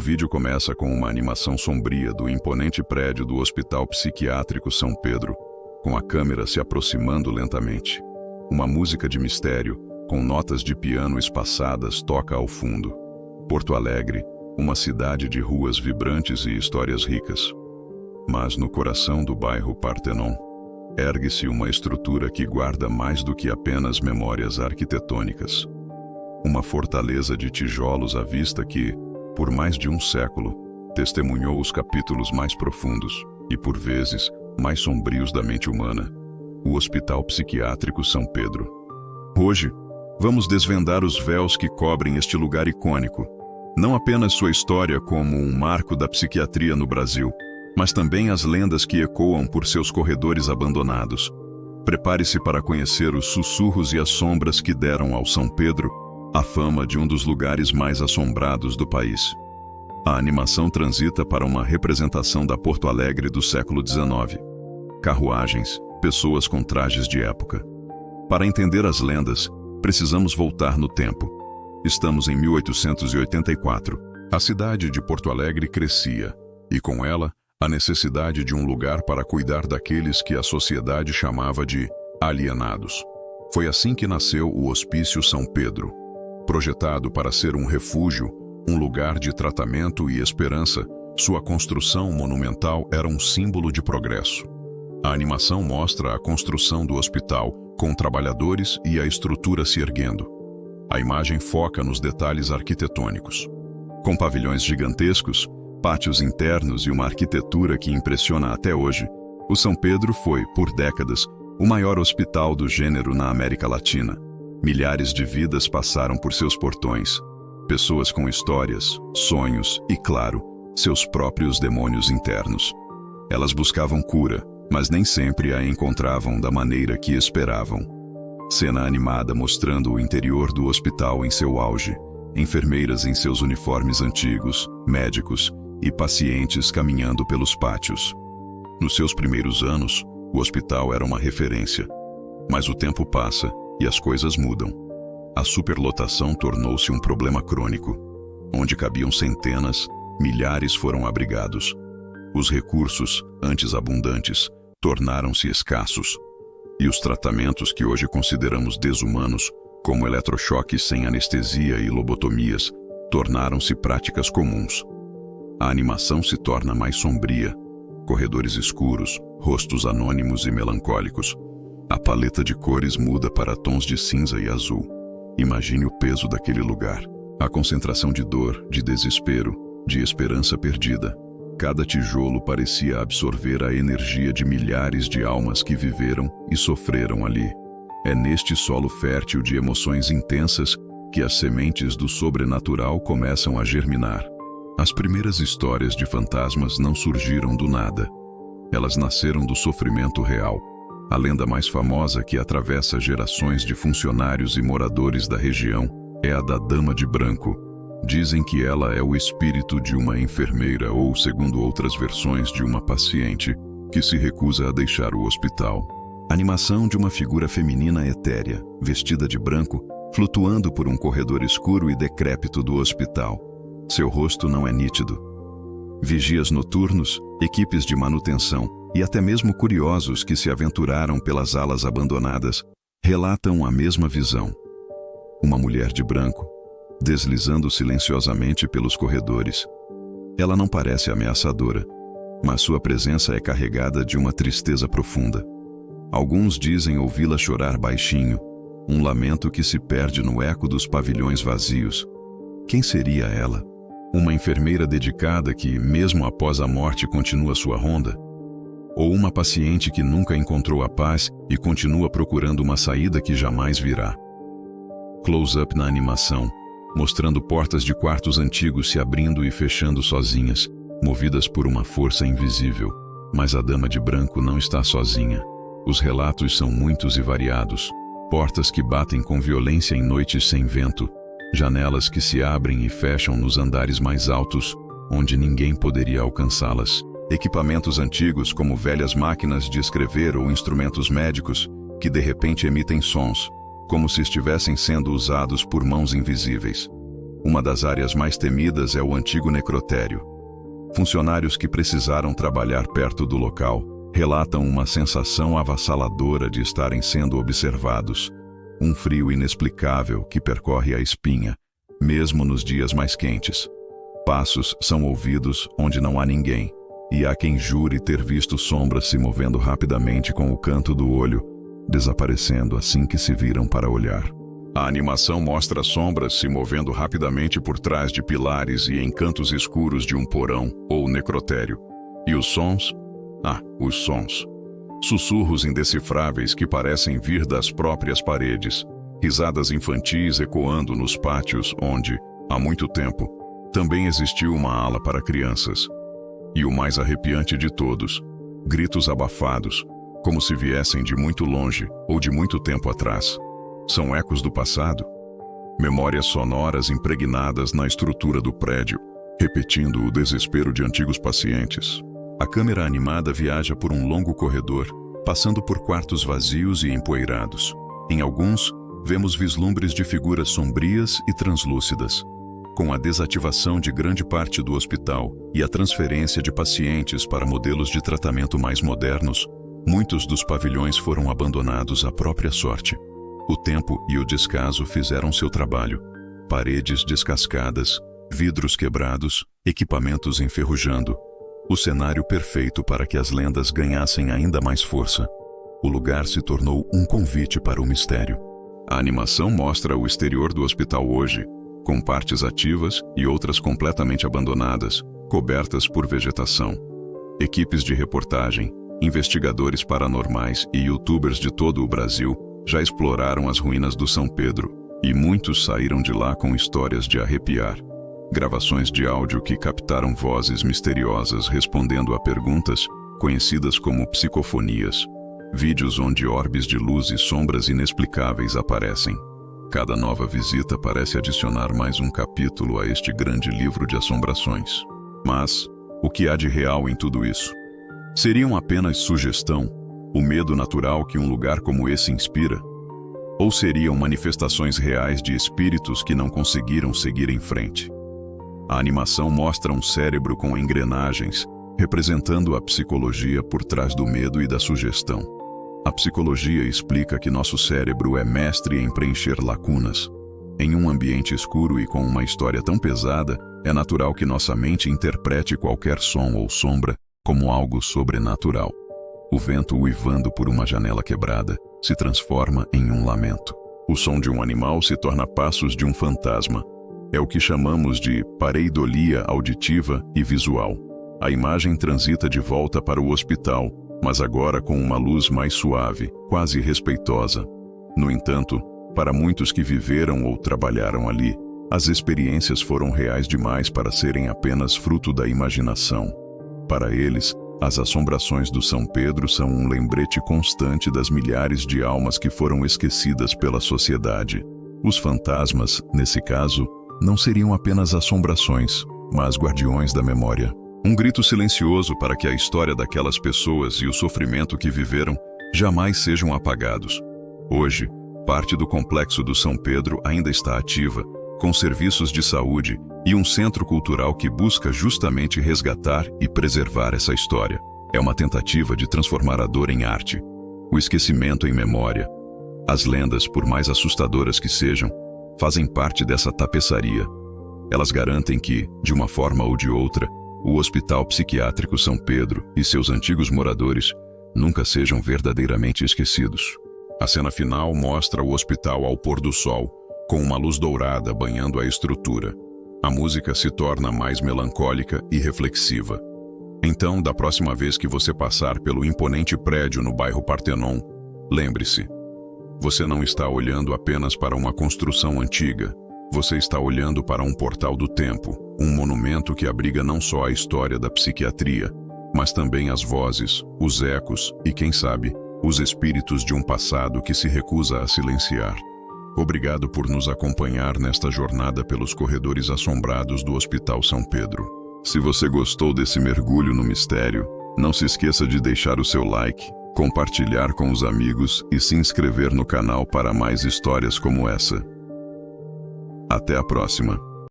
vídeo começa com uma animação sombria do imponente prédio do Hospital Psiquiátrico São Pedro, com a câmera se aproximando lentamente. Uma música de mistério, com notas de piano espaçadas, toca ao fundo. Porto Alegre, uma cidade de ruas vibrantes e histórias ricas. Mas no coração do bairro Partenon, ergue-se uma estrutura que guarda mais do que apenas memórias arquitetônicas. Uma fortaleza de tijolos à vista que, por mais de um século, testemunhou os capítulos mais profundos e, por vezes, mais sombrios da mente humana: o Hospital Psiquiátrico São Pedro. Hoje, vamos desvendar os véus que cobrem este lugar icônico, não apenas sua história como um marco da psiquiatria no Brasil, mas também as lendas que ecoam por seus corredores abandonados. Prepare-se para conhecer os sussurros e as sombras que deram ao São Pedro a fama de um dos lugares mais assombrados do país. A animação transita para uma representação da Porto Alegre do século XIX. Carruagens, pessoas com trajes de época. Para entender as lendas, precisamos voltar no tempo. Estamos em 1884. A cidade de Porto Alegre crescia, e com ela, a necessidade de um lugar para cuidar daqueles que a sociedade chamava de alienados. Foi assim que nasceu o Hospício São Pedro. Projetado para ser um refúgio, um lugar de tratamento e esperança, sua construção monumental era um símbolo de progresso. A animação mostra a construção do hospital, com trabalhadores e a estrutura se erguendo. A imagem foca nos detalhes arquitetônicos. Com pavilhões gigantescos, pátios internos e uma arquitetura que impressiona até hoje, o São Pedro foi, por décadas, o maior hospital do gênero na América Latina. Milhares de vidas passaram por seus portões. Pessoas com histórias, sonhos e, claro, seus próprios demônios internos. Elas buscavam cura, mas nem sempre a encontravam da maneira que esperavam. Cena animada mostrando o interior do hospital em seu auge. Enfermeiras em seus uniformes antigos, médicos e pacientes caminhando pelos pátios. Nos seus primeiros anos, o hospital era uma referência. Mas o tempo passa e as coisas mudam. A superlotação tornou-se um problema crônico. Onde cabiam centenas, milhares foram abrigados. Os recursos, antes abundantes, tornaram-se escassos. E os tratamentos que hoje consideramos desumanos, como eletrochoques sem anestesia e lobotomias, tornaram-se práticas comuns. A animação se torna mais sombria. Corredores escuros, rostos anônimos e melancólicos. A paleta de cores muda para tons de cinza e azul. Imagine o peso daquele lugar. A concentração de dor, de desespero, de esperança perdida. Cada tijolo parecia absorver a energia de milhares de almas que viveram e sofreram ali. É neste solo fértil de emoções intensas que as sementes do sobrenatural começam a germinar. As primeiras histórias de fantasmas não surgiram do nada. Elas nasceram do sofrimento real. A lenda mais famosa que atravessa gerações de funcionários e moradores da região é a da Dama de Branco. Dizem que ela é o espírito de uma enfermeira ou, segundo outras versões, de uma paciente que se recusa a deixar o hospital. Animação de uma figura feminina etérea, vestida de branco, flutuando por um corredor escuro e decrépito do hospital. Seu rosto não é nítido. Vigias noturnos, equipes de manutenção e até mesmo curiosos que se aventuraram pelas alas abandonadas relatam a mesma visão. Uma mulher de branco, deslizando silenciosamente pelos corredores. Ela não parece ameaçadora, mas sua presença é carregada de uma tristeza profunda. Alguns dizem ouvi-la chorar baixinho, um lamento que se perde no eco dos pavilhões vazios. Quem seria ela? Uma enfermeira dedicada que, mesmo após a morte, continua sua ronda? Ou uma paciente que nunca encontrou a paz e continua procurando uma saída que jamais virá? Close-up na animação, mostrando portas de quartos antigos se abrindo e fechando sozinhas, movidas por uma força invisível. Mas a Dama de Branco não está sozinha. Os relatos são muitos e variados. Portas que batem com violência em noites sem vento, janelas que se abrem e fecham nos andares mais altos, onde ninguém poderia alcançá-las. Equipamentos antigos como velhas máquinas de escrever ou instrumentos médicos, que de repente emitem sons, como se estivessem sendo usados por mãos invisíveis. Uma das áreas mais temidas é o antigo necrotério. Funcionários que precisaram trabalhar perto do local relatam uma sensação avassaladora de estarem sendo observados. Um frio inexplicável que percorre a espinha, mesmo nos dias mais quentes. Passos são ouvidos onde não há ninguém, e há quem jure ter visto sombras se movendo rapidamente com o canto do olho, desaparecendo assim que se viram para olhar. A animação mostra sombras se movendo rapidamente por trás de pilares e em cantos escuros de um porão ou necrotério. E os sons? Os sons. Sussurros indecifráveis que parecem vir das próprias paredes. Risadas infantis ecoando nos pátios onde, há muito tempo, também existiu uma ala para crianças. E o mais arrepiante de todos, gritos abafados, como se viessem de muito longe ou de muito tempo atrás. São ecos do passado? Memórias sonoras impregnadas na estrutura do prédio, repetindo o desespero de antigos pacientes. A câmera animada viaja por um longo corredor, passando por quartos vazios e empoeirados. Em alguns, vemos vislumbres de figuras sombrias e translúcidas. Com a desativação de grande parte do hospital e a transferência de pacientes para modelos de tratamento mais modernos, muitos dos pavilhões foram abandonados à própria sorte. O tempo e o descaso fizeram seu trabalho. Paredes descascadas, vidros quebrados, equipamentos enferrujando. O cenário perfeito para que as lendas ganhassem ainda mais força. O lugar se tornou um convite para o mistério. A animação mostra o exterior do hospital hoje, com partes ativas e outras completamente abandonadas, cobertas por vegetação. Equipes de reportagem, investigadores paranormais e youtubers de todo o Brasil já exploraram as ruínas do São Pedro, e muitos saíram de lá com histórias de arrepiar. Gravações de áudio que captaram vozes misteriosas respondendo a perguntas, conhecidas como psicofonias. Vídeos onde orbes de luz e sombras inexplicáveis aparecem. Cada nova visita parece adicionar mais um capítulo a este grande livro de assombrações. Mas, o que há de real em tudo isso? Seriam apenas sugestão, o medo natural que um lugar como esse inspira? Ou seriam manifestações reais de espíritos que não conseguiram seguir em frente? A animação mostra um cérebro com engrenagens, representando a psicologia por trás do medo e da sugestão. A psicologia explica que nosso cérebro é mestre em preencher lacunas. Em um ambiente escuro e com uma história tão pesada, é natural que nossa mente interprete qualquer som ou sombra como algo sobrenatural. O vento uivando por uma janela quebrada se transforma em um lamento. O som de um animal se torna passos de um fantasma. É o que chamamos de pareidolia auditiva e visual. A imagem transita de volta para o hospital, mas agora com uma luz mais suave, quase respeitosa. No entanto, para muitos que viveram ou trabalharam ali, as experiências foram reais demais para serem apenas fruto da imaginação. Para eles, as assombrações do São Pedro são um lembrete constante das milhares de almas que foram esquecidas pela sociedade. Os fantasmas, nesse caso, não seriam apenas assombrações, mas guardiões da memória. Um grito silencioso para que a história daquelas pessoas e o sofrimento que viveram jamais sejam apagados. Hoje, parte do complexo do São Pedro ainda está ativa, com serviços de saúde e um centro cultural que busca justamente resgatar e preservar essa história. É uma tentativa de transformar a dor em arte, o esquecimento em memória. As lendas, por mais assustadoras que sejam, fazem parte dessa tapeçaria. Elas garantem que, de uma forma ou de outra, o Hospital Psiquiátrico São Pedro e seus antigos moradores nunca sejam verdadeiramente esquecidos. A cena final mostra o hospital ao pôr do sol, com uma luz dourada banhando a estrutura. A música se torna mais melancólica e reflexiva. Então, da próxima vez que você passar pelo imponente prédio no bairro Partenon, lembre-se, você não está olhando apenas para uma construção antiga, você está olhando para um portal do tempo, um monumento que abriga não só a história da psiquiatria, mas também as vozes, os ecos e, quem sabe, os espíritos de um passado que se recusa a silenciar. Obrigado por nos acompanhar nesta jornada pelos corredores assombrados do Hospital São Pedro. Se você gostou desse mergulho no mistério, não se esqueça de deixar o seu like, compartilhar com os amigos e se inscrever no canal para mais histórias como essa. Até a próxima!